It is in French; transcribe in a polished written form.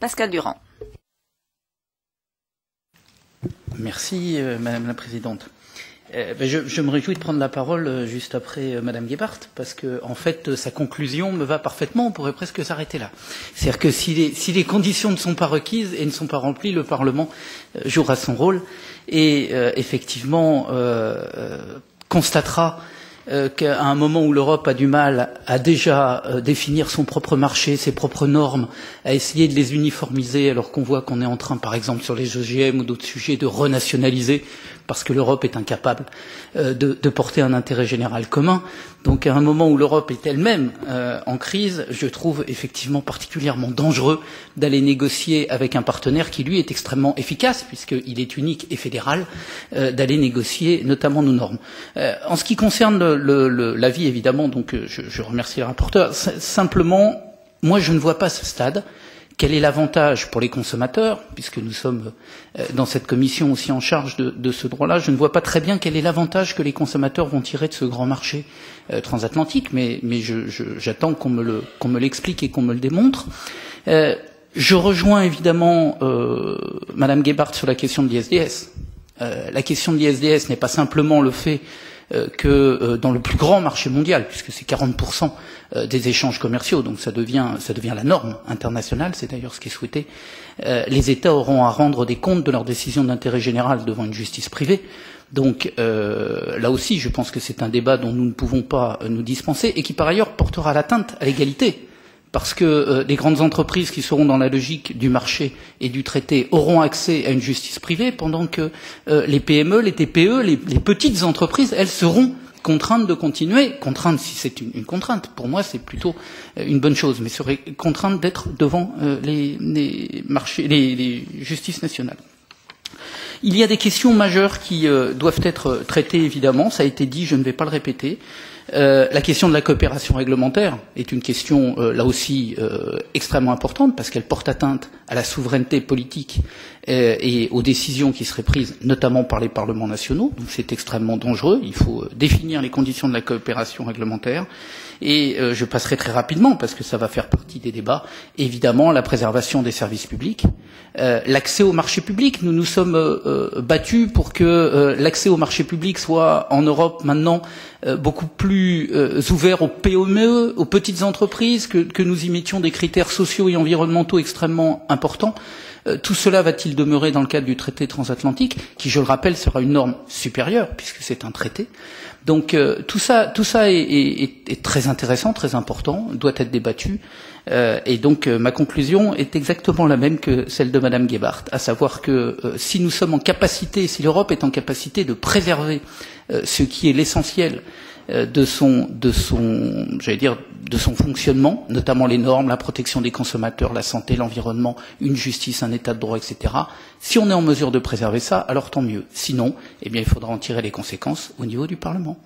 Pascal Durand. Merci, Madame la Présidente. Je me réjouis de prendre la parole juste après Madame Gebhardt, parce que, en fait, sa conclusion me va parfaitement. On pourrait presque s'arrêter là. C'est-à-dire que si les conditions ne sont pas requises et ne sont pas remplies, le Parlement jouera son rôle et effectivement constatera qu'à un moment où l'Europe a du mal à déjà définir son propre marché, ses propres normes, à essayer de les uniformiser, alors qu'on voit qu'on est en train, par exemple sur les OGM ou d'autres sujets, de renationaliser, parce que l'Europe est incapable de porter un intérêt général commun. Donc à un moment où l'Europe est elle-même en crise, je trouve effectivement particulièrement dangereux d'aller négocier avec un partenaire qui, lui, est extrêmement efficace, puisqu'il est unique et fédéral, d'aller négocier notamment nos normes. En ce qui concerne l'avis, évidemment, donc je remercie le rapporteur. Simplement, moi je ne vois pas à ce stade quel est l'avantage pour les consommateurs, puisque nous sommes dans cette commission aussi en charge de ce droit-là. Je ne vois pas très bien quel est l'avantage que les consommateurs vont tirer de ce grand marché transatlantique, mais j'attends qu'on me l'explique et qu'on me le démontre. Je rejoins évidemment Madame Gebhardt sur la question de l'ISDS. La question de l'ISDS n'est pas simplement le fait que dans le plus grand marché mondial, puisque c'est 40% des échanges commerciaux, donc ça devient la norme internationale, c'est d'ailleurs ce qui est souhaité, les États auront à rendre des comptes de leurs décisions d'intérêt général devant une justice privée. Donc là aussi, je pense que c'est un débat dont nous ne pouvons pas nous dispenser et qui par ailleurs portera l'atteinte à l'égalité. Parce que les grandes entreprises qui seront dans la logique du marché et du traité auront accès à une justice privée, pendant que les PME, les TPE, les petites entreprises, elles seront contraintes de continuer. Contraintes, si c'est une contrainte, pour moi c'est plutôt une bonne chose, mais seraient contraintes d'être devant les justices nationales. Il y a des questions majeures qui doivent être traitées, évidemment, ça a été dit, je ne vais pas le répéter. La question de la coopération réglementaire est une question, là aussi, extrêmement importante, parce qu'elle porte atteinte à la souveraineté politique et aux décisions qui seraient prises, notamment par les parlements nationaux. Donc c'est extrêmement dangereux. Il faut définir les conditions de la coopération réglementaire. Et je passerai très rapidement, parce que ça va faire partie des débats, évidemment, la préservation des services publics, l'accès au marché public. Nous nous sommes battus pour que l'accès au marché public soit, en Europe, maintenant, beaucoup plus ouvert aux PME, aux petites entreprises, que nous y mettions des critères sociaux et environnementaux extrêmement importants. Tout cela va-t-il demeurer dans le cadre du traité transatlantique, qui, je le rappelle, sera une norme supérieure, puisque c'est un traité. Donc tout ça est très intéressant, très important, doit être débattu. Et donc ma conclusion est exactement la même que celle de Madame Gebhardt, à savoir que si nous sommes en capacité, si l'Europe est en capacité de préserver ce qui est l'essentiel de son fonctionnement, notamment les normes, la protection des consommateurs, la santé, l'environnement, une justice, un état de droit, etc. Si on est en mesure de préserver ça, alors tant mieux. Sinon, eh bien, il faudra en tirer les conséquences au niveau du Parlement.